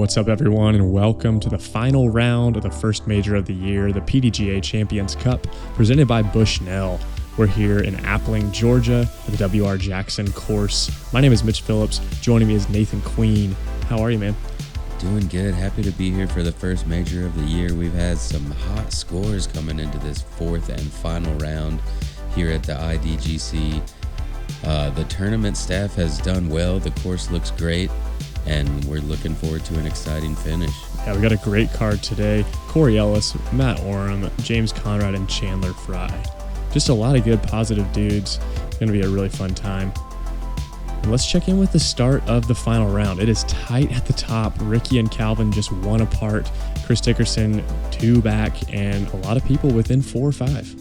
What's up, everyone, and welcome to the final round of the first major of the year, the PDGA Champions Cup, presented by Bushnell. We're here in Appling, Georgia, at the W.R. Jackson course. My name is Mitch Phillips. Joining me is Nathan Queen. How are you, man? Doing good. Happy to be here for the first major of the year. We've had some hot scores coming into this fourth and final round here at the IDGC. The tournament staff has done well. The course looks great, and we're looking forward to an exciting finish. Yeah, we got a great card today. Corey Ellis, Matt Orum, James Conrad, and Chandler Fry. Just a lot of good, positive dudes. It's going to be a really fun time. And let's check in with the start of the final round. It is tight at the top. Ricky and Calvin just one apart. Chris Dickerson two back, and a lot of people within 4 or 5.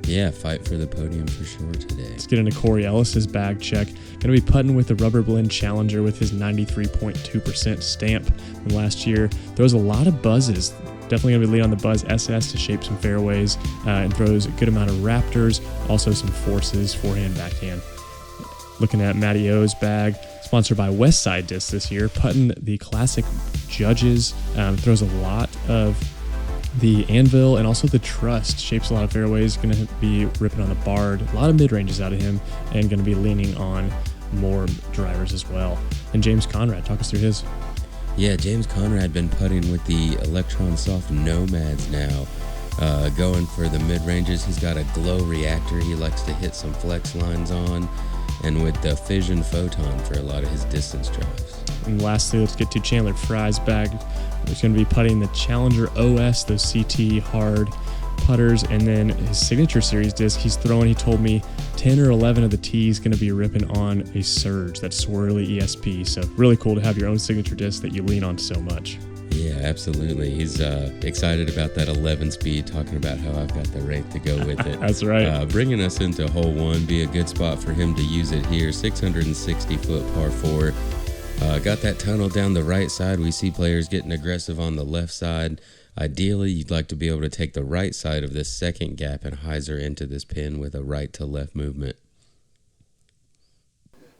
Yeah, fight for the podium for sure today. Let's get into Corey Ellis's bag check. Going to be putting with the Rubber Blend Challenger with his 93.2% stamp from last year. Throws a lot of buzzes. Definitely going to be lead on the Buzz SS to shape some fairways, and throws a good amount of Raptors, also some forces, forehand, backhand. Looking at Matty O's bag, sponsored by Westside Discs this year, putting the classic Judges, throws a lot of the Anvil and also the Trust, shapes a lot of fairways, going to be ripping on the Bard, a lot of mid-ranges out of him, and going to be leaning on more drivers as well. And James Conrad, talk us through his. Yeah, James Conrad been putting with the Electron Soft Nomads now, going for the mid-ranges. He's got a glow reactor he likes to hit some flex lines on, and with the Fission Photon for a lot of his distance drives. And lastly, let's get to Chandler Fry's bag. He's going to be putting the Challenger OS, those CT hard putters, and then his Signature Series disc he's throwing, he told me 10 or 11 of the tees going to be ripping on a Surge, that swirly ESP. So really cool to have your own signature disc that you lean on so much. Yeah, absolutely. He's excited about that 11 speed, talking about how I've got the rake to go with it. That's right. Bringing us into hole one, be a good spot for him to use it here. 660-foot par 4. Got that tunnel down the right side. We see players getting aggressive on the left side. Ideally, you'd like to be able to take the right side of this second gap and hyzer into this pin with a right to left movement.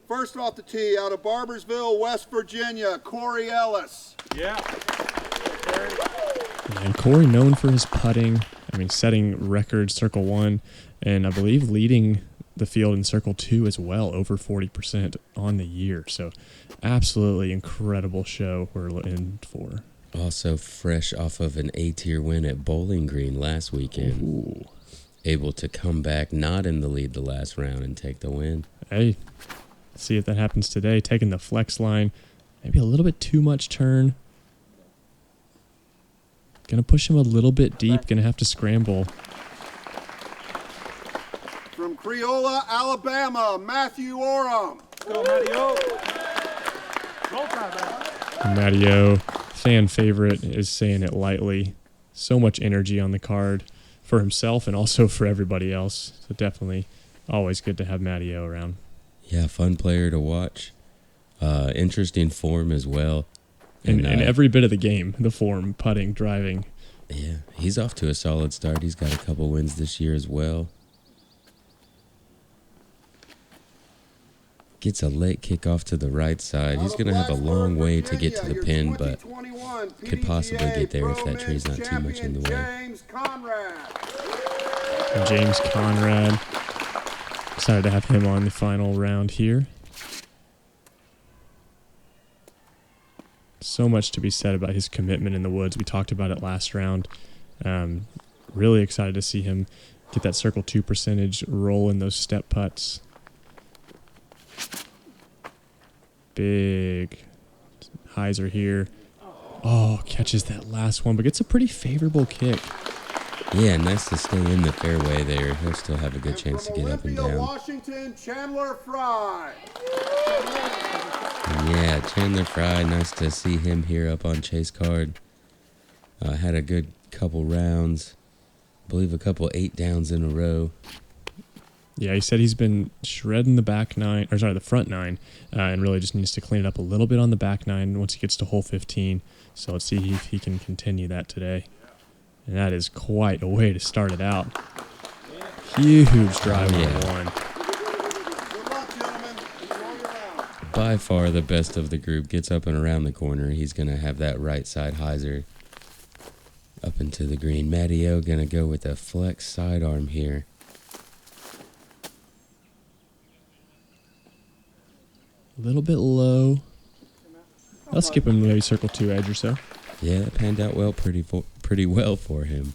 First off the tee, out of Barbersville, West Virginia, Corey Ellis. Yeah. And Corey, known for his putting, setting records, Circle 1, and I believe leading the field in Circle 2 as well, over 40% on the year. So absolutely incredible show we're in for. Also fresh off of an A-tier win at Bowling Green last weekend. Ooh. Able to come back, not in the lead the last round, and take the win. Hey, see if that happens today. Taking the flex line, maybe a little bit too much turn. Gonna push him a little bit deep, gonna have to scramble. From Creola, Alabama, Matthew Orum. Go, Matty-O. Roll Tide, man. Matty-O, fan favorite, is saying it lightly. So much energy on the card for himself and also for everybody else. So definitely always good to have Matty-O around. Yeah, fun player to watch. Interesting form as well. And every bit of the game, the form, putting, driving. Yeah, he's off to a solid start. He's got a couple wins this year as well. Gets a late kick off to the right side. He's going to have a long way to get to the pin, but could possibly get there if that tree's not too much in the way. James Conrad. Excited to have him on the final round here. So much to be said about his commitment in the woods. We talked about it last round. Really excited to see him get that Circle 2 percentage, roll in those step putts. Big hyzer here. Oh, catches that last one, but gets a pretty favorable kick. Yeah, nice to stay in the fairway there. He'll still have a good chance to get up and down. Washington, Chandler Fry. Yeah, Chandler Fry, nice to see him here up on Chase Card. Had a good couple rounds. I believe a couple 8 downs in a row. Yeah, he said he's been shredding the the front 9, and really just needs to clean it up a little bit on the back 9 once he gets to hole 15. So let's see if he can continue that today. And that is quite a way to start it out. Huge drive on one. Good luck, gentlemen. Enjoy your round. by far the best of the group, gets up and around the corner. He's going to have that right side hyzer up into the green. Matty O going to go with a flex sidearm here. A little bit low. I'll skip him maybe circle 2 edge or so. Yeah, that panned out well, pretty well for him.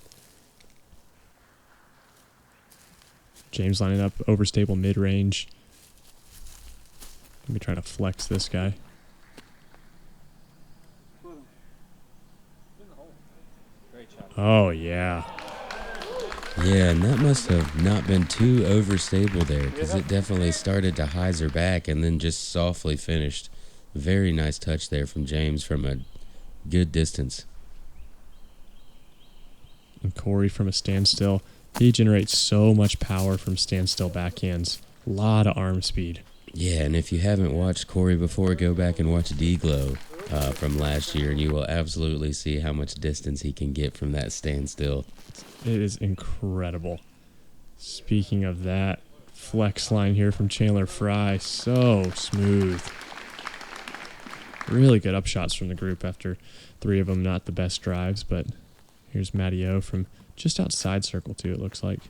James lining up overstable mid-range. Let me try to flex this guy. Oh, yeah. Yeah, and that must have not been too overstable there, because it definitely started to hyzer back and then just softly finished. Very nice touch there from James from a good distance. And Corey from a standstill. He generates so much power from standstill backhands. A lot of arm speed. Yeah, and if you haven't watched Corey before, go back and watch D-Glow from last year, and you will absolutely see how much distance he can get from that standstill. It is incredible. Speaking of that, flex line here from Chandler Fry. So smooth. Really good upshots from the group after 3 of them not the best drives, but here's Matty O from just outside circle 2, it looks like.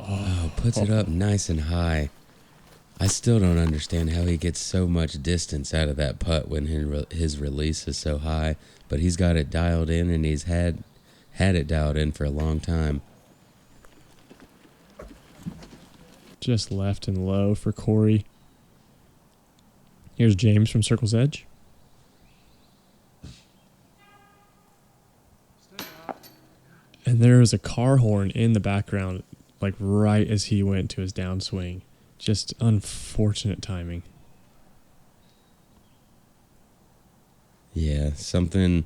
Oh, puts it up nice and high. I still don't understand how he gets so much distance out of that putt when his release is so high, but he's got it dialed in, and he's had it dialed in for a long time. Just left and low for Corey. Here's James from Circle's Edge. And there was a car horn in the background, like right as he went to his downswing. Just unfortunate timing. Yeah, something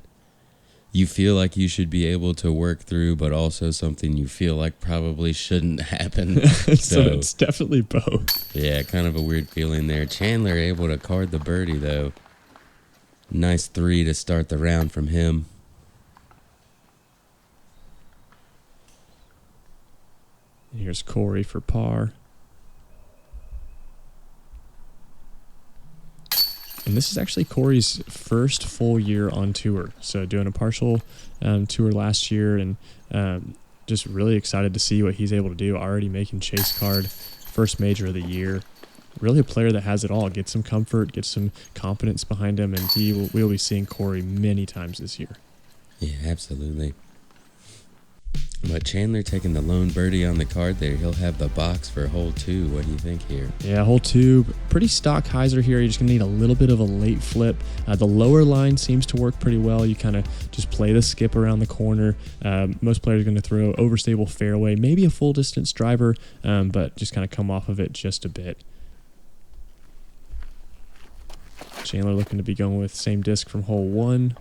you feel like you should be able to work through, but also something you feel like probably shouldn't happen. So it's definitely both. Yeah, kind of a weird feeling there. Chandler able to card the birdie, though. Nice 3 to start the round from him. Here's Corey for par. And this is actually Corey's first full year on tour. So doing a partial tour last year, and just really excited to see what he's able to do. Already making chase card, first major of the year. Really a player that has it all. Get some comfort, get some confidence behind him, and we'll be seeing Corey many times this year. Yeah, absolutely. But Chandler taking the lone birdie on the card there. He'll have the box for hole 2. What do you think here? Yeah, hole 2, pretty stock hyzer here. You're just going to need a little bit of a late flip. The lower line seems to work pretty well. You kind of just play the skip around the corner. Most players are going to throw overstable fairway, maybe a full distance driver, but just kind of come off of it just a bit. Chandler looking to be going with same disc from hole 1.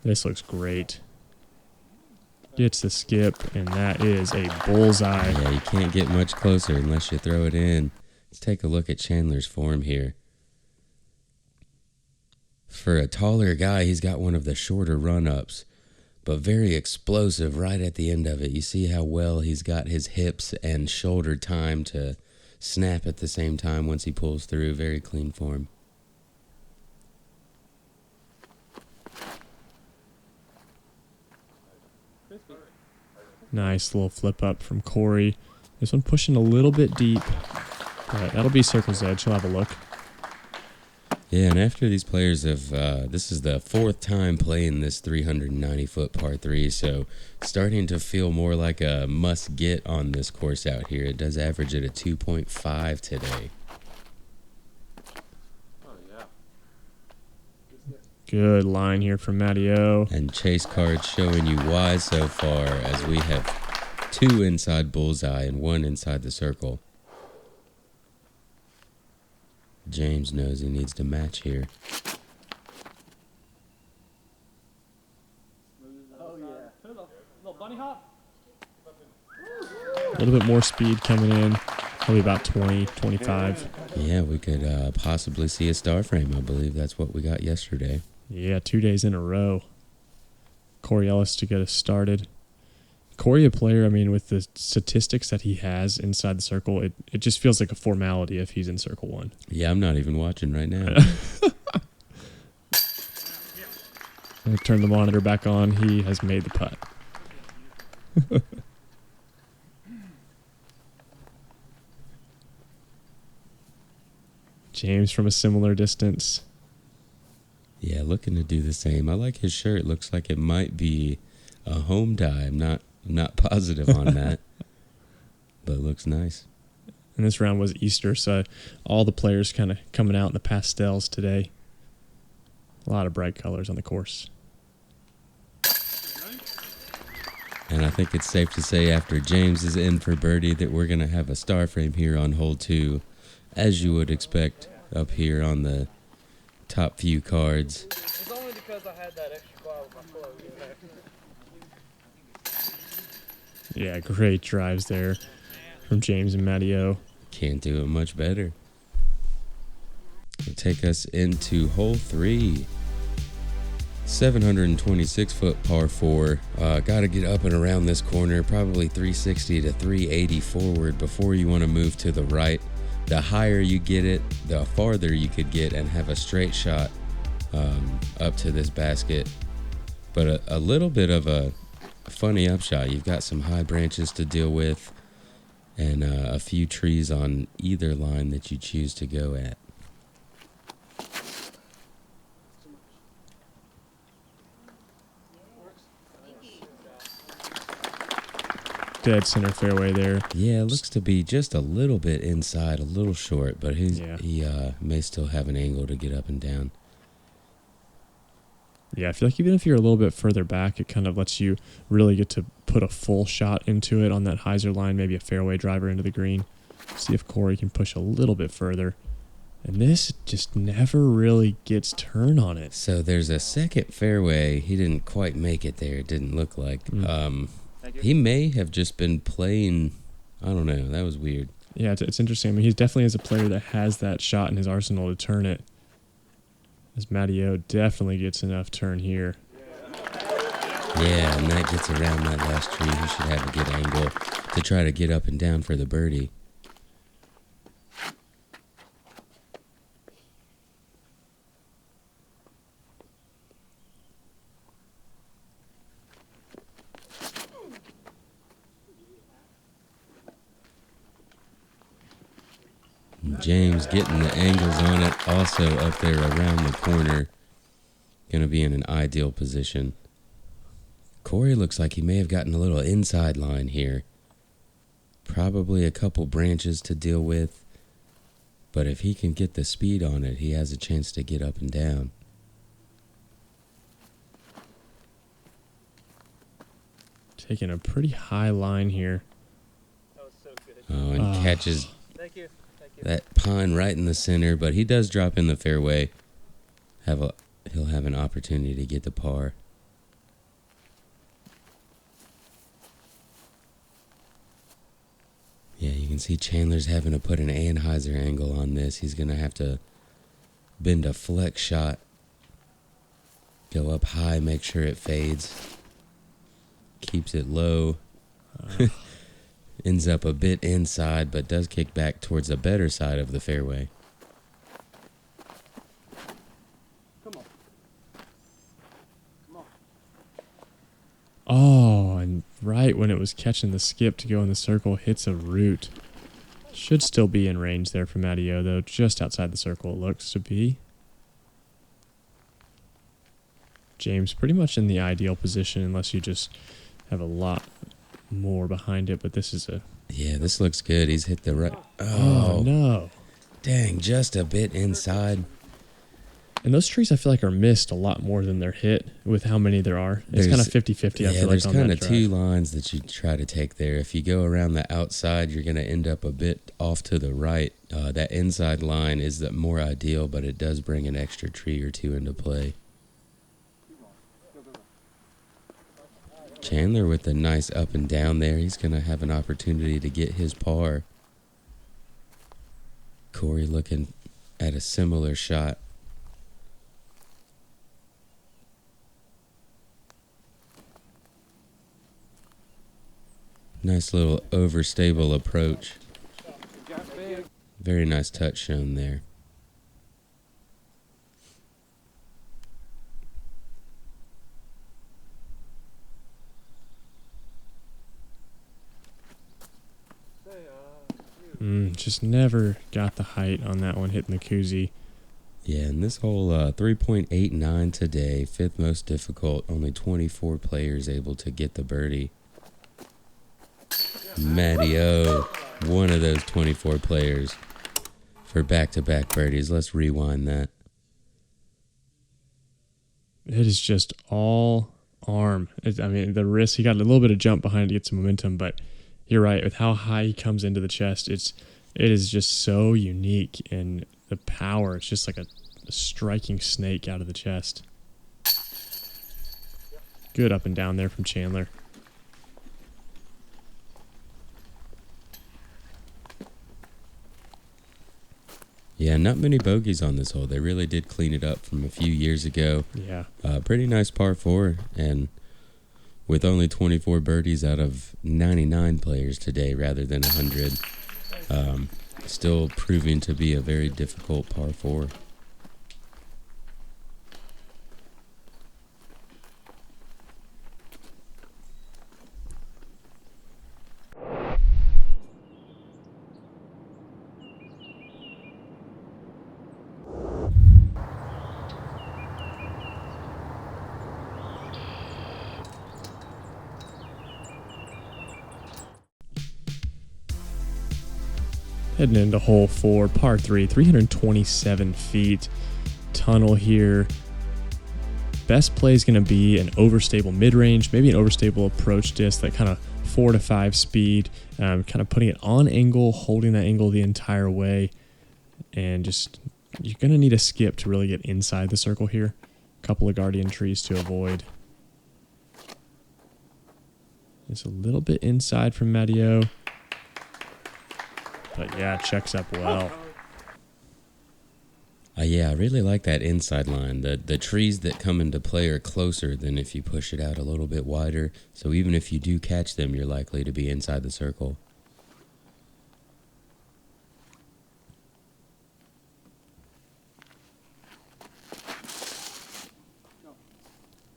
This looks great. Gets the skip, and that is a bullseye. Yeah, you can't get much closer unless you throw it in. Let's take a look at Chandler's form here. For a taller guy, he's got one of the shorter run-ups, but very explosive right at the end of it. You see how well he's got his hips and shoulder time to snap at the same time once he pulls through. Very clean form. Nice little flip up from Corey. This one pushing a little bit deep. But that'll be Circle's Edge. He'll have a look. Yeah, and after these players have, this is the 4th time playing this 390-foot par 3, so starting to feel more like a must-get on this course out here. It does average at a 2.5 today. Good line here from Matty O. And chase cards showing you why so far, as we have 2 inside bullseye and 1 inside the circle. James knows he needs to match here. Oh yeah. Little bunny hop. A little bit more speed coming in. Probably about 20, 25. Yeah, we could possibly see a star frame. I believe that's what we got yesterday. Yeah, 2 days in a row. Corey Ellis to get us started. Corey, a player, I mean, with the statistics that he has inside the circle, it just feels like a formality if he's in circle one. Yeah, I'm not even watching right now. I turn the monitor back on. He has made the putt. James from a similar distance. Yeah, looking to do the same. I like his shirt. Looks like it might be a home dye. I'm not positive on that, but it looks nice. And this round was Easter, so all the players kind of coming out in the pastels today. A lot of bright colors on the course. And I think it's safe to say after James is in for birdie that we're going to have a star frame here on hole 2, as you would expect up here on the top few cards. It's only because I had that extra claw with my flow. Yeah, great drives there from James and Matteo. Can't do it much better. It'll take us into hole 3. 726-foot par 4. Got to get up and around this corner, probably 360 to 380 forward before you want to move to the right. The higher you get it, the farther you could get and have a straight shot up to this basket. But a little bit of a funny upshot. You've got some high branches to deal with and a few trees on either line that you choose to go at. Dead center fairway there. Yeah, it looks to be just a little bit inside, a little short, but he may still have an angle to get up and down. Yeah, I feel like even if you're a little bit further back, it kind of lets you really get to put a full shot into it on that hyzer line, maybe a fairway driver into the green. See if Corey can push a little bit further. And this just never really gets turn on it. So there's a second fairway. He didn't quite make it there, it didn't look like. He may have just been playing, I don't know, that was weird. Yeah, it's interesting. I mean, he definitely is a player that has that shot in his arsenal to turn it. As Matteo definitely gets enough turn here. Yeah, and that gets around that last tree. He should have a good angle to try to get up and down for the birdie. James getting the angles on it, also up there around the corner. Going to be in an ideal position. Corey looks like he may have gotten a little inside line here. Probably a couple branches to deal with. But if he can get the speed on it, he has a chance to get up and down. Taking a pretty high line here. That was so good. Oh, and catches Thank you. that pine right in the center, but he does drop in the fairway. He'll have an opportunity to get the par. Yeah, you can see Chandler's having to put an Anheuser angle on this. He's going to have to bend a flex shot, go up high, make sure it fades, keeps it low. Ends up a bit inside, but does kick back towards the better side of the fairway. Oh, and right when it was catching the skip to go in the circle, hits a root. Should still be in range there for Matteo, though. Just outside the circle it looks to be. James pretty much in the ideal position unless you just have a lot more behind it, but this is a... Yeah, this looks good. He's hit the right... Oh, no. Dang, just a bit inside. And those trees I feel like are missed a lot more than they're hit with how many there are. It's kind of 50-50, I feel like, there's on kind that of two lines that you try to take there. If you go around the outside, you're going to end up a bit off to the right. That inside line is the more ideal, but it does bring an extra tree or two into play. Chandler with a nice up and down there. He's going to have an opportunity to get his par. Corey looking at a similar shot. Nice little overstable approach. Very nice touch shown there. Just never got the height on that one hitting the koozie. Yeah, and this hole 3.89 today, 5th most difficult. Only 24 players able to get the birdie. Matty O, one of those 24 players for back-to-back birdies. Let's rewind that. It is just all arm. I mean, the wrist, he got a little bit of jump behind to get some momentum, but you're right. With how high he comes into the chest, it is just so unique, and the power, it's just like a striking snake out of the chest. Good up and down there from Chandler. Yeah, not many bogeys on this hole. They really did clean it up from a few years ago. Yeah. Pretty nice par 4, and with only 24 birdies out of 99 players today rather than 100. Still proving to be a very difficult par 4. Heading into hole 4, par 3, 327 feet. Tunnel here. Best play is going to be an overstable mid-range, maybe an overstable approach disc, that kind of 4 to 5 speed, kind of putting it on angle, holding that angle the entire way, and just, you're going to need a skip to really get inside the circle here. A couple of guardian trees to avoid. It's a little bit inside from Matteo. But yeah, checks up well. Yeah, I really like that inside line. The trees that come into play are closer than if you push it out a little bit wider. So even if you do catch them, you're likely to be inside the circle.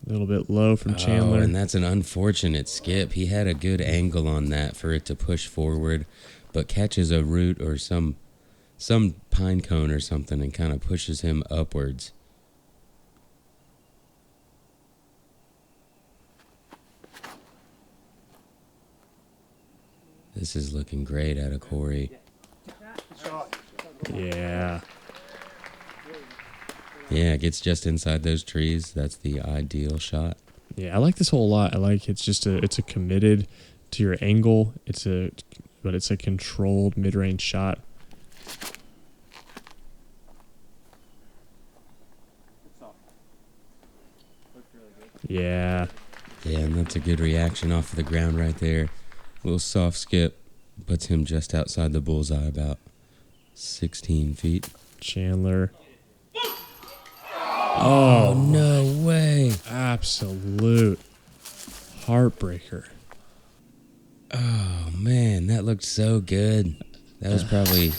A little bit low from Chandler. Oh, and that's an unfortunate skip. He had a good angle on that for it to push forward, but catches a root or some pine cone or something and kind of pushes him upwards. This is looking great out of Corey. Yeah. Yeah, it gets just inside those trees. That's the ideal shot. Yeah, I like this hole a lot. I like it's a committed to your angle. But it's a controlled mid-range shot. Yeah. Yeah, and that's a good reaction off of the ground right there. Little soft skip puts him just outside the bullseye, about 16 feet. Chandler. Oh, no way. Absolute heartbreaker. Oh, man, that looked so good. That was probably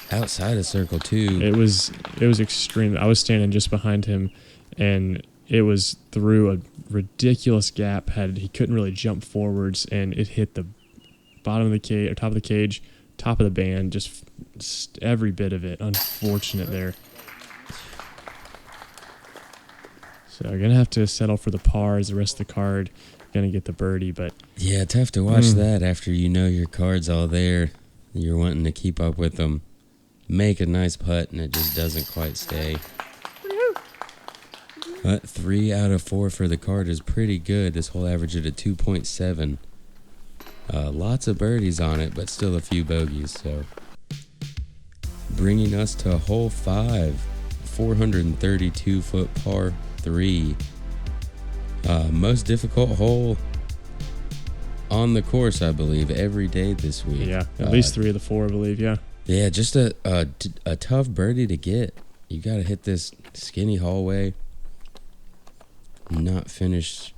outside of circle, too. It was extreme. I was standing just behind him, and it was through a ridiculous gap. He couldn't really jump forwards, and it hit the bottom of the cage, or top of the cage, top of the band, just every bit of it. Unfortunate there. So I'm going to have to settle for the par as the rest of the card. Going to get the birdie, but... Yeah, tough to watch that after you know your card's all there. You're wanting to keep up with them. Make a nice putt, and it just doesn't quite stay. But 3 out of 4 for the card is pretty good. This whole average at a 2.7. Lots of birdies on it, but still a few bogeys. So, bringing us to hole 5, 432-foot par 3. Most difficult hole on the course, I believe, every day this week. Yeah, at least 3 of the 4, I believe, yeah. Yeah, just a tough birdie to get. You got to hit this skinny hallway, not finish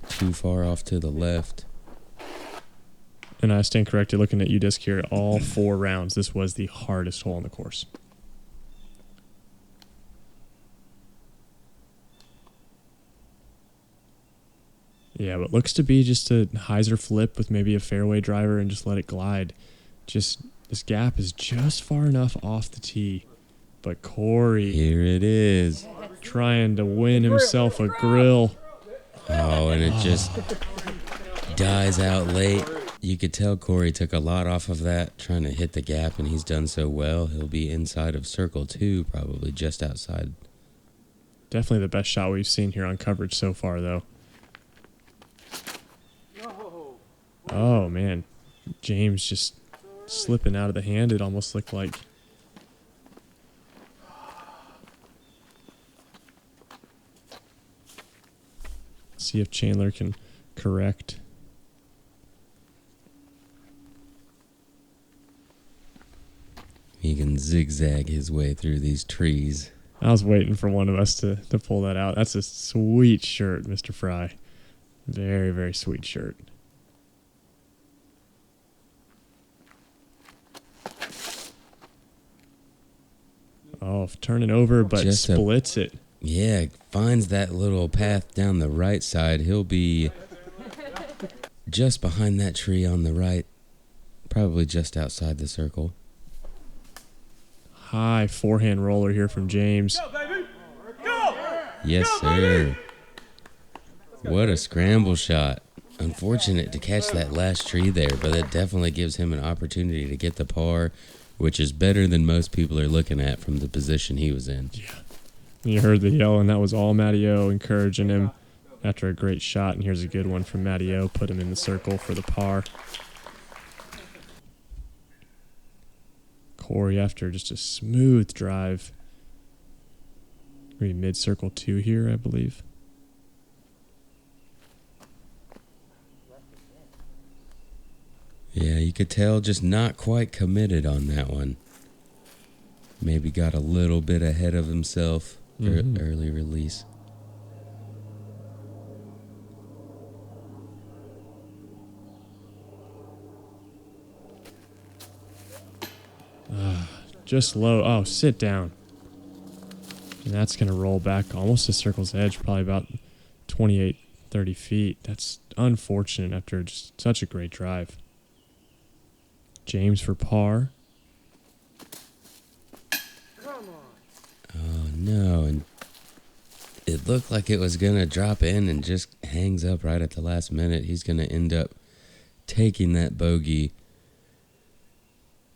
too far off to the left. And I stand corrected looking at UDisc here. All 4 rounds, this was the hardest hole on the course. Yeah, but looks to be just a hyzer flip with maybe a fairway driver and just let it glide. Just this gap is just far enough off the tee. But Corey, Here it is. trying to win himself a grill. Oh, and it just dies out late. You could tell Corey took a lot off of that, trying to hit the gap, and he's done so well. He'll be inside of circle 2, probably just outside. Definitely the best shot we've seen here on coverage so far, though. Oh, man. James just slipping out of the hand, it almost looked like. See if Chandler can correct. He can zigzag his way through these trees. I was waiting for one of us to pull that out. That's a sweet shirt, Mr. Fry. Very, very sweet shirt. Oh, turning over, but Just splits it. Yeah, finds that little path down the right side. He'll be just behind that tree on the right, probably just outside the circle. High forehand roller here from James. Yes, sir. What a scramble shot. Unfortunate to catch that last tree there, but it definitely gives him an opportunity to get the par, which is better than most people are looking at from the position he was in. Yeah. You heard the yell, and that was all Matty-O encouraging him after a great shot. And here's a good one from Matty-O. Put him in the circle for the par. Corey after just a smooth drive. Maybe mid-circle 2 here, I believe. Yeah, you could tell just not quite committed on that one. Maybe got a little bit ahead of himself. Early release. Just low. Oh, sit down. And that's going to roll back almost to circle's edge, probably about 28, 30 feet. That's unfortunate after just such a great drive. James for par. Oh, no. And it looked like it was going to drop in and just hangs up right at the last minute. He's going to end up taking that bogey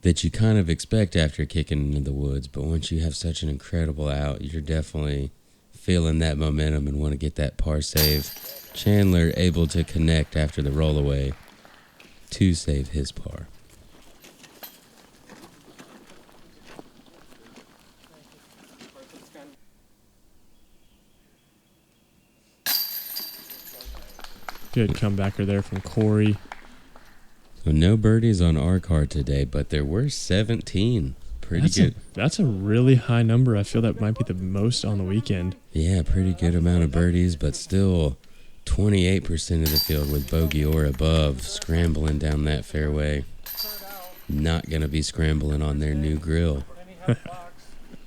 that you kind of expect after kicking into the woods. But once you have such an incredible out, you're definitely feeling that momentum and want to get that par save. Chandler able to connect after the rollaway to save his par. Good comebacker there from Corey. So no birdies on our card today, but there were 17. Pretty good. That's a really high number. I feel that might be the most on the weekend. Yeah, pretty good amount of birdies, but still 28% of the field with bogey or above scrambling down that fairway. Not going to be scrambling on their new grill.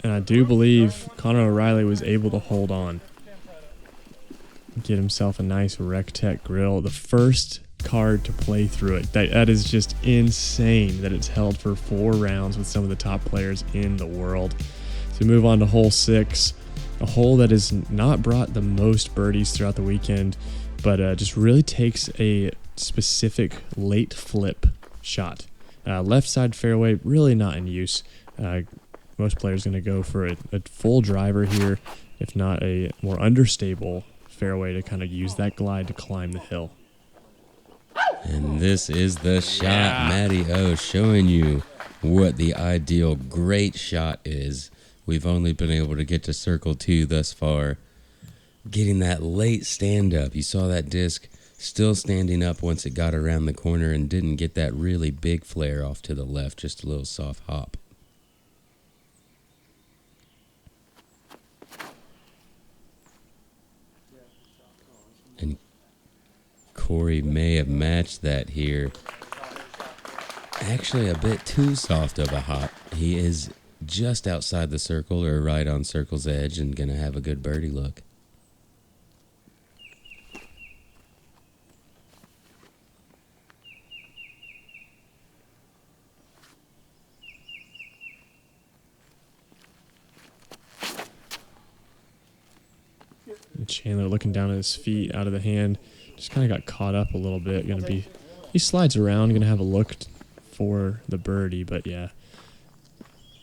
And I do believe Conrad O'Reilly was able to hold on. Get himself a nice Rectech grill. The first card to play through it. That is just insane that it's held for 4 rounds with some of the top players in the world. So we move on to hole 6, a hole that has not brought the most birdies throughout the weekend, but just really takes a specific late flip shot. Left side fairway, really not in use. Most players going to go for a full driver here, if not a more understable fairway to kind of use that glide to climb the hill. And this is the shot. Yeah. Matty-O showing you what the ideal great shot is. We've only been able to get to circle 2 thus far. Getting that late stand up. You saw that disc still standing up once it got around the corner and didn't get that really big flare off to the left, just a little soft hop. And Corey may have matched that here. actually a bit too soft of a hop. He is just outside the circle or right on circle's edge and going to have a good birdie look. Chandler looking down at his feet, out of the hand, just kind of got caught up a little bit. He slides around, gonna have a look for the birdie, but yeah.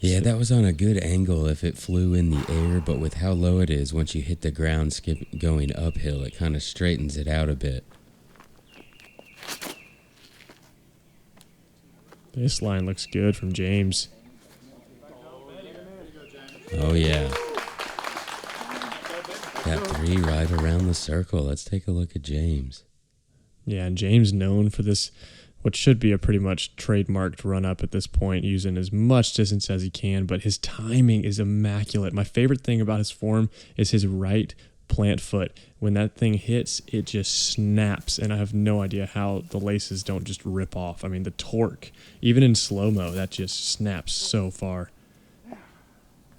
Yeah, that was on a good angle if it flew in the air, but with how low it is, once you hit the ground going uphill, it kind of straightens it out a bit. This line looks good from James. Oh yeah. Got 3 right around the circle. Let's take a look at James. Yeah, and James known for this, what should be a pretty much trademarked run-up at this point, using as much distance as he can, but his timing is immaculate. My favorite thing about his form is his right plant foot. When that thing hits, it just snaps, and I have no idea how the laces don't just rip off. I mean, the torque, even in slow-mo, that just snaps so far.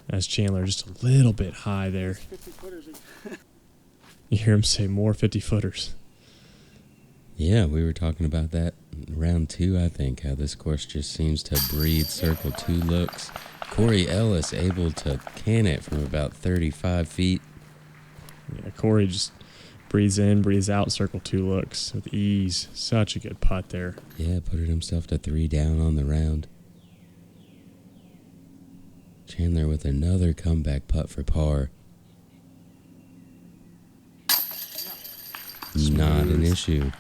As Chandler just a little bit high there. You hear him say more 50-footers. Yeah, we were talking about that in round 2, I think, how this course just seems to breed circle 2 looks. Corey Ellis able to can it from about 35 feet. Yeah, Corey just breathes in, breathes out, circle 2 looks with ease. Such a good putt there. Yeah, put it himself to 3 down on the round. Chandler with another comeback putt for par. Not an issue.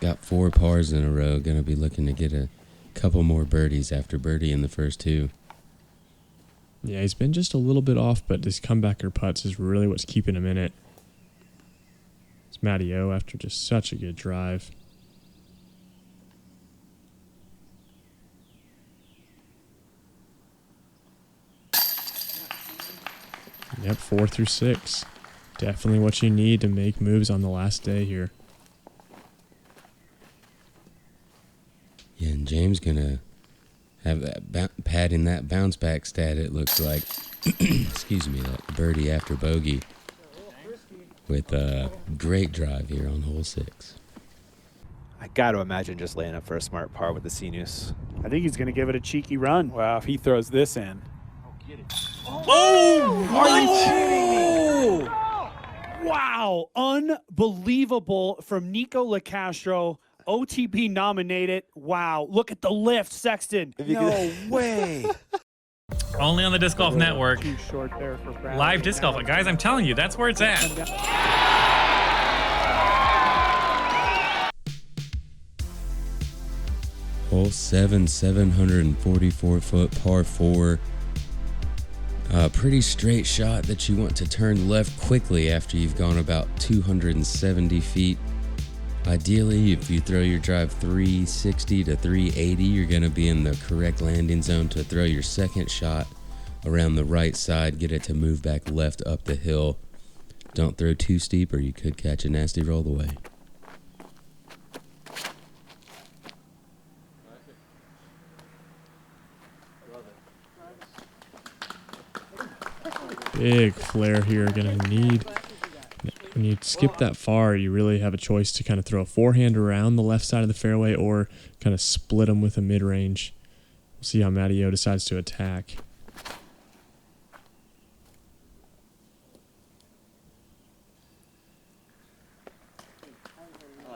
Got 4 pars in a row. Gonna be looking to get a couple more birdies after birdie in the first 2. Yeah, he's been just a little bit off, but his comebacker putts is really what's keeping him in it. It's Matty O after just such a good drive. Yep, 4 through 6. Definitely what you need to make moves on the last day here. Yeah, and James gonna have that padding that bounce back stat, it looks like. Excuse me, that birdie after bogey with a great drive here on hole 6. I got to imagine just laying up for a smart par with the C-Noose. I think he's going to give it a cheeky run. Wow, if he throws this in. Oh! Are you kidding me? Wow. Unbelievable from Nico LaCastro. OTP nominated. Wow. Look at the lift, Sexton. No way. Only on the Disc Golf Network. Too short there for Bradley. Live disc golf. Guys, I'm telling you, that's where it's at. Hole 7, 744-foot par 4. Pretty straight shot that you want to turn left quickly after you've gone about 270 feet. Ideally, if you throw your drive 360 to 380, you're going to be in the correct landing zone to throw your second shot around the right side, get it to move back left up the hill. Don't throw too steep or you could catch a nasty roll away. Big flare here. Gonna need, when you skip that far, you really have a choice to kind of throw a forehand around the left side of the fairway or kind of split them with a mid-range. We'll see how Matty O decides to attack.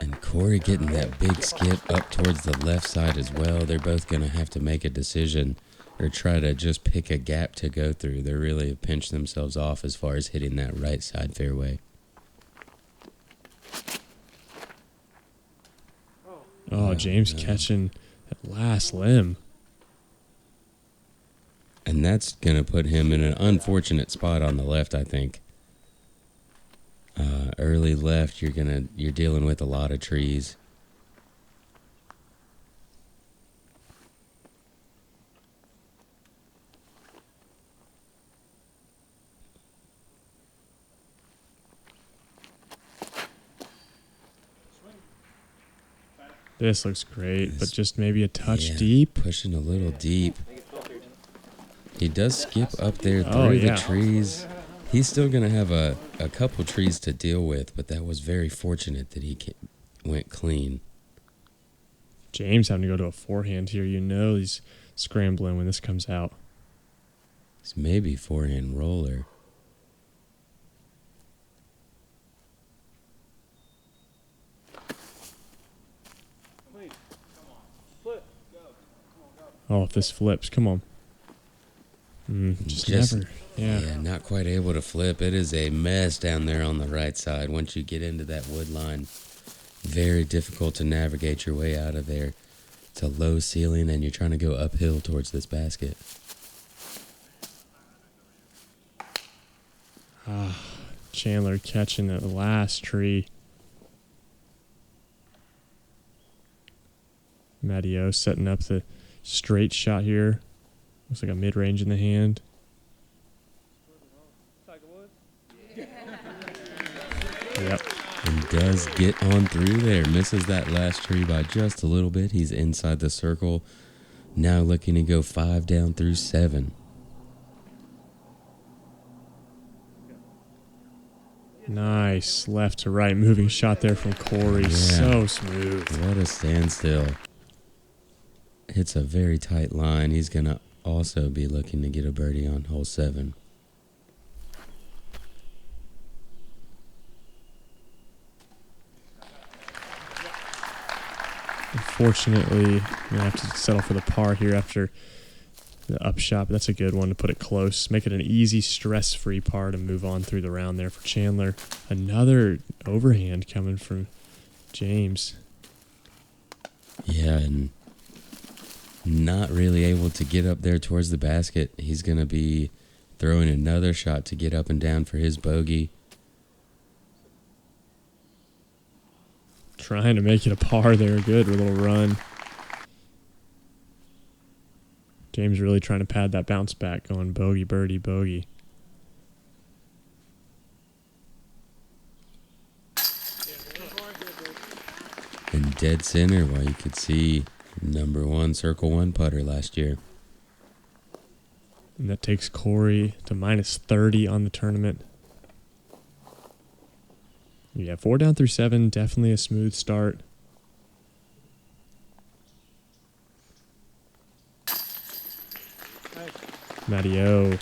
And Corey getting that big skip up towards the left side as well. They're both going to have to make a decision or try to just pick a gap to go through. They really have pinched themselves off as far as hitting that right side fairway. Oh, James catching that last limb. And that's going to put him in an unfortunate spot on the left, I think. Early left, you're dealing with a lot of trees. This looks great, but just maybe a touch Yeah, deep. Pushing a little deep. He does skip up there through the trees. He's still going to have a couple trees to deal with, but that was very fortunate that he went clean. James having to go to a forehand here. You know he's scrambling when this comes out. It's maybe forehand roller. Oh, if this flips, come on. Just never. Yeah, not quite able to flip. It is a mess down there on the right side. Once you get into that wood line, very difficult to navigate your way out of there. It's a low ceiling, and you're trying to go uphill towards this basket. Chandler catching the last tree. Matteo setting up the straight shot here. Looks like a mid-range in the hand. Yep. And does get on through there. Misses that last tree by just a little bit. He's inside the circle. Now looking to go 5 down through 7. Nice left to right moving shot there from Corey. Yeah. So smooth. What a standstill. Hits a very tight line. He's going to also be looking to get a birdie on hole 7. Unfortunately, I'm going to have to settle for the par here after the upshot, but that's a good one to put it close. Make it an easy, stress-free par to move on through the round there for Chandler. Another overhand coming from James. Yeah, and not really able to get up there towards the basket. He's going to be throwing another shot to get up and down for his bogey. Trying to make it a par there. Good little run. James really trying to pad that bounce back, going bogey, birdie, bogey. In dead center, while you could see number 1 circle 1 putter last year. And that takes Corey to minus 30 on the tournament. Yeah, 4 down through 7, definitely a smooth start. Matteo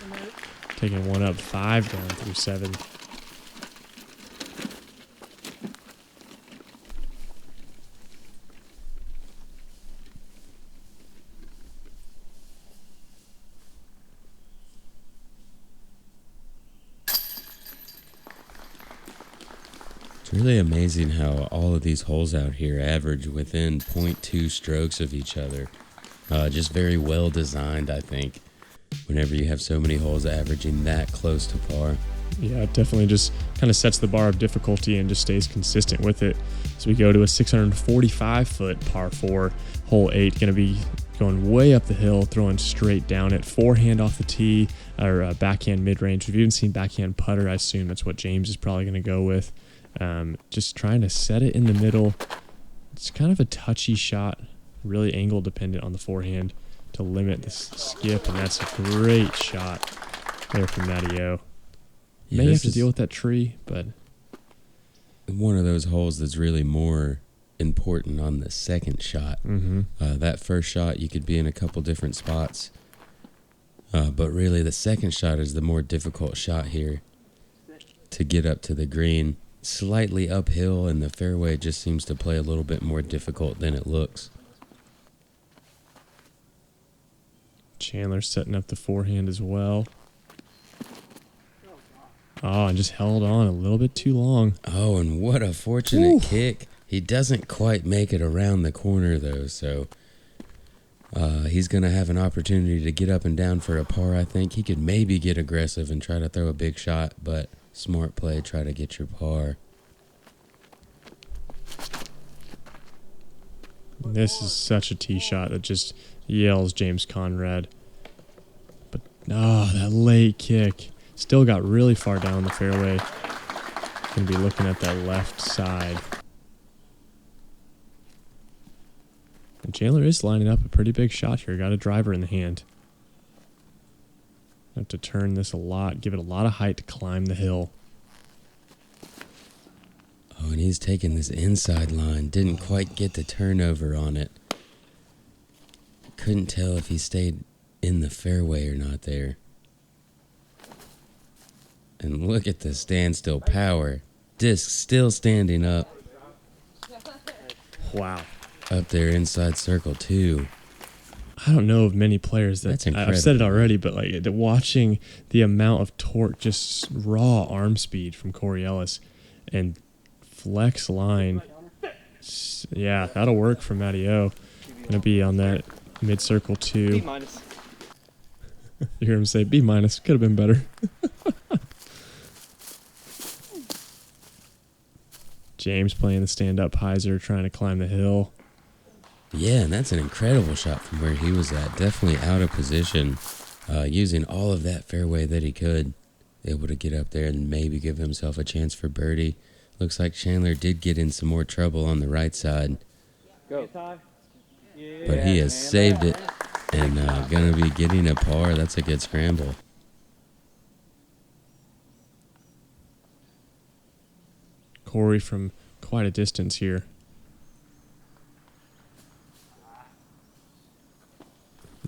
taking one up, 5 down through 7. It's really amazing how all of these holes out here average within 0.2 strokes of each other. Just very well designed, I think, whenever you have so many holes averaging that close to par. Yeah, it definitely just kind of sets the bar of difficulty and just stays consistent with it. So we go to a 645-foot par 4, hole 8, going to be going way up the hill, throwing straight down it, forehand off the tee, or backhand mid-range. We've even seen backhand putter. I assume that's what James is probably going to go with. Just trying to set it in the middle. It's kind of a touchy shot, really angle dependent on the forehand to limit the skip, and that's a great shot there from Matteo. Yeah, May have to deal with that tree, but one of those holes that's really more important on the second shot. That first shot, you could be in a couple different spots, but really the second shot is the more difficult shot here to get up to the green. Slightly uphill, and the fairway just seems to play a little bit more difficult than it looks. Chandler setting up the forehand as well. Oh, and just held on a little bit too long. Oh, and what a fortunate kick. He doesn't quite make it around the corner, though, so he's going to have an opportunity to get up and down for a par, I think. He could maybe get aggressive and try to throw a big shot, but smart play, try to get your par. This is such a tee shot that just yells James Conrad. But, that late kick. Still got really far down the fairway. Going to be looking at that left side. And Chandler is lining up a pretty big shot here. Got a driver in the hand. Have to turn this a lot, give it a lot of height to climb the hill. Oh, and he's taking this inside line. Didn't quite get the turnover on it. Couldn't tell if he stayed in the fairway or not there. And look at the standstill power. Disc still standing up. Wow. Up there inside circle 2. I don't know of many players that That's incredible. I've said it already, but like watching the amount of torque, just raw arm speed from Corey Ellis and flex line. Yeah, that'll work for Matty O. Gonna be on that mid circle 2. B-. You hear him say B-. Could have been better. James playing the stand-up hyzer, trying to climb the hill. Yeah, and that's an incredible shot from where he was at. Definitely out of position. Using all of that fairway that he could. Able to get up there and maybe give himself a chance for birdie. Looks like Chandler did get in some more trouble on the right side. Go. But he has saved it and going to be getting a par. That's a good scramble. Corey from quite a distance here.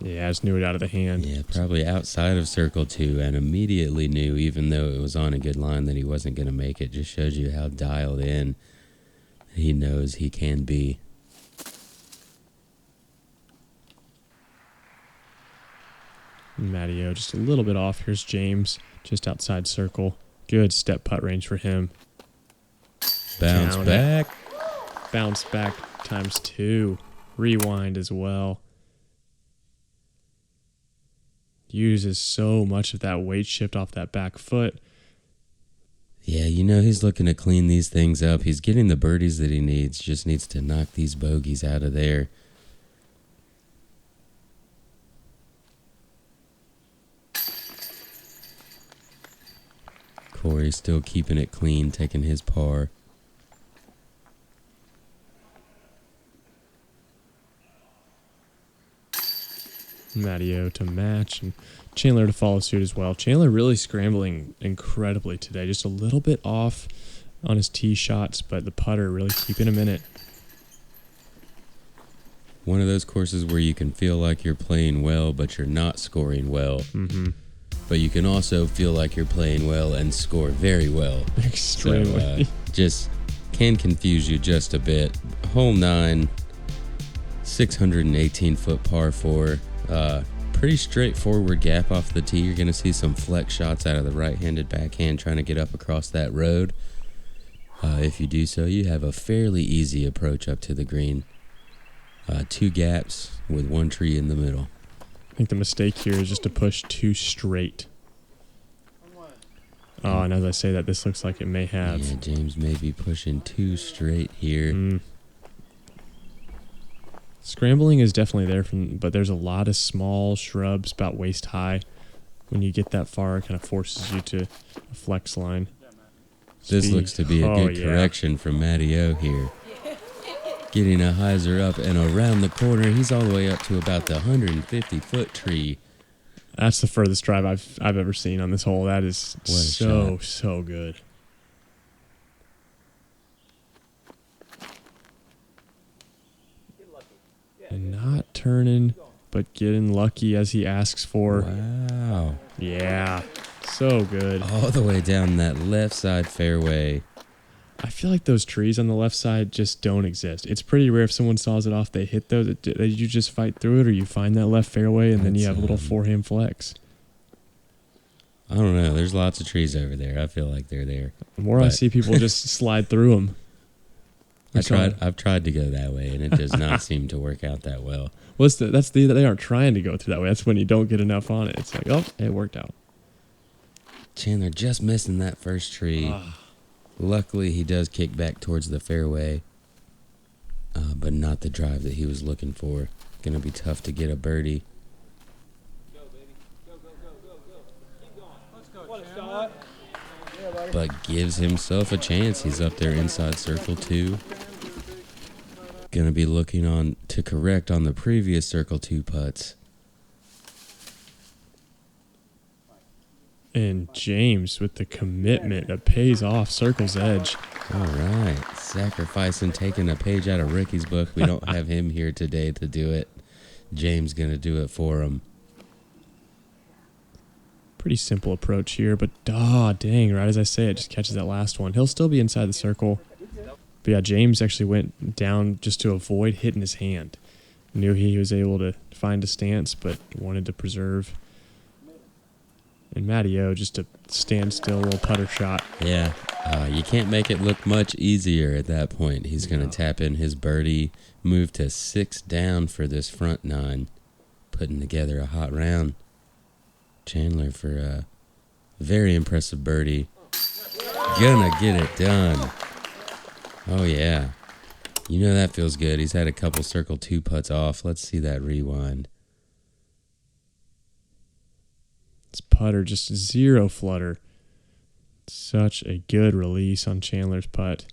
Yeah, I just knew it out of the hand. Yeah, probably outside of circle 2 and immediately knew, even though it was on a good line, that he wasn't going to make it. Just shows you how dialed in he knows he can be. Matty O just a little bit off. Here's James just outside circle. Good step putt range for him. Bounce Down back. Bounce back ×2. Rewind as well. Uses so much of that weight shift off that back foot. Yeah, you know he's looking to clean these things up. He's getting the birdies that he needs. Just needs to knock these bogeys out of there. Corey still keeping it clean, taking his par. Matty O to match and Chandler to follow suit as well. Chandler really scrambling incredibly today. Just a little bit off on his tee shots, but the putter really keeping him in it. One of those courses where you can feel like you're playing well, but you're not scoring well. Mm-hmm. But you can also feel like you're playing well and score very well. Extremely. So, just can confuse you just a bit. Hole 9, 618-foot par 4. Pretty straightforward gap off the tee. You're going to see some flex shots out of the right-handed backhand trying to get up across that road. If you do so, you have a fairly easy approach up to the green. 2 gaps with 1 tree in the middle. I think the mistake here is just to push too straight. Oh, and as I say that, this looks like it may have. Yeah, James may be pushing too straight here. Scrambling is definitely there, but there's a lot of small shrubs about waist high. When you get that far, it kind of forces you to a flex line. This looks to be a good correction from Matty O here. Getting a hyzer up and around the corner. He's all the way up to about the 150-foot tree. That's the furthest drive I've ever seen on this hole. That is so good. And not turning, but getting lucky as he asks for. Wow. Yeah, so good. All the way down that left side fairway. I feel like those trees on the left side just don't exist. It's pretty rare if someone saws it off, they hit those. You just fight through it, or you find that left fairway, and then you have a little forehand flex. I don't know. There's lots of trees over there. I feel like they're there. The more I see people just slide through them. I've tried to go that way, and it does not seem to work out that well. Well, they aren't trying to go through that way. That's when you don't get enough on it. It's like, oh, it worked out. Chandler just missing that first tree. Luckily, he does kick back towards the fairway, but not the drive that he was looking for. Going to be tough to get a birdie. But gives himself a chance. He's up there inside circle 2. Going going to be looking on to correct on the previous circle 2 putts. And James with the commitment that pays off, circle's edge. All right. Sacrificing, taking a page out of Ricky's book. We don't have him here today to do it. James going to do it for him. Pretty simple approach here, but dang, right as I say it, just catches that last one. He'll still be inside the circle. But yeah, James actually went down just to avoid hitting his hand. Knew he was able to find a stance, but wanted to preserve. And Matty O, just a standstill little putter shot. Yeah, you can't make it look much easier at that point. He's going to tap in his birdie, move to 6 down for this front 9, putting together a hot round. Chandler for a very impressive birdie. Gonna get it done. Oh, yeah. You know that feels good. He's had a couple circle 2 putts off. Let's see that rewind. This putter, just zero flutter. Such a good release on Chandler's putt.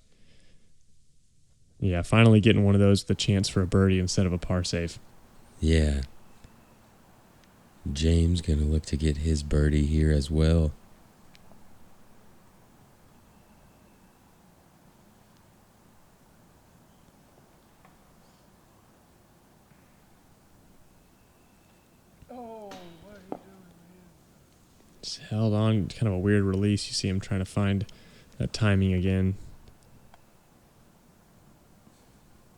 Yeah, finally getting one of those with a chance for a birdie instead of a par save. Yeah. James going to look to get his birdie here as well. Just held on, kind of a weird release. You see him trying to find that timing again.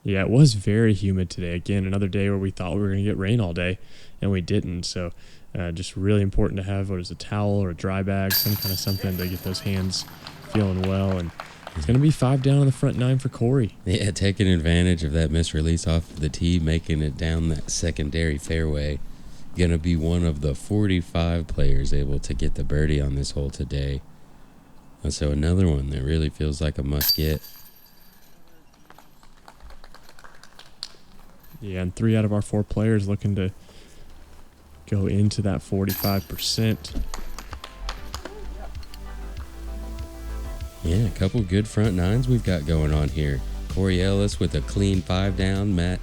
Yeah, it was very humid today. Again, another day where we thought we were going to get rain all day, and we didn't. So just really important to have, a towel or a dry bag, some kind of something to get those hands feeling well. And it's going to be 5 down on the front 9 for Corey. Yeah, taking advantage of that misrelease off the tee, making it down that secondary fairway. Going to be one of the 45 players able to get the birdie on this hole today. And so another one that really feels like a must-get. Yeah, and 3 out of our 4 players looking to go into that 45%. Yeah, a couple good front 9s we've got going on here. Corey Ellis with a clean 5 down. Matt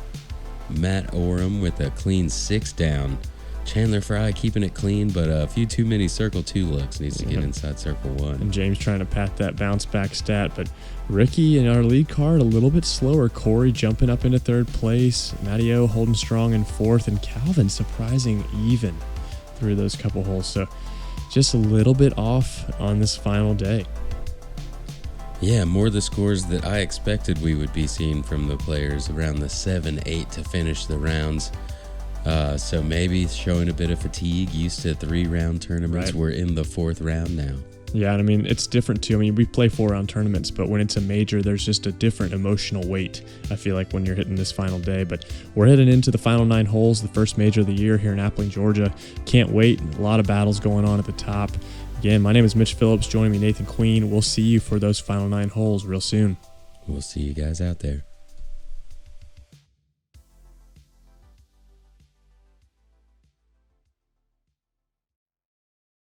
Orum with a clean 6 down. Chandler Fry keeping it clean, but a few too many circle 2 looks. Needs to get inside circle 1. And James trying to pat that bounce back stat, but Ricky in our lead card a little bit slower. Corey jumping up into 3rd place. Matty-O holding strong in 4th, and Calvin surprising even through those couple holes. So just a little bit off on this final day. Yeah, more the scores that I expected we would be seeing from the players, around the 7-8 to finish the rounds. So maybe showing a bit of fatigue, used to 3-round tournaments. Right. We're in the 4th round now. Yeah, and I mean, it's different too. I mean, we play 4-round tournaments, but when it's a major, there's just a different emotional weight, I feel like, when you're hitting this final day. But we're heading into the final 9 holes, the first major of the year here in Appling, Georgia. Can't wait. A lot of battles going on at the top. Again, my name is Mitch Phillips. Joining me, Nathan Queen. We'll see you for those final 9 holes real soon. We'll see you guys out there.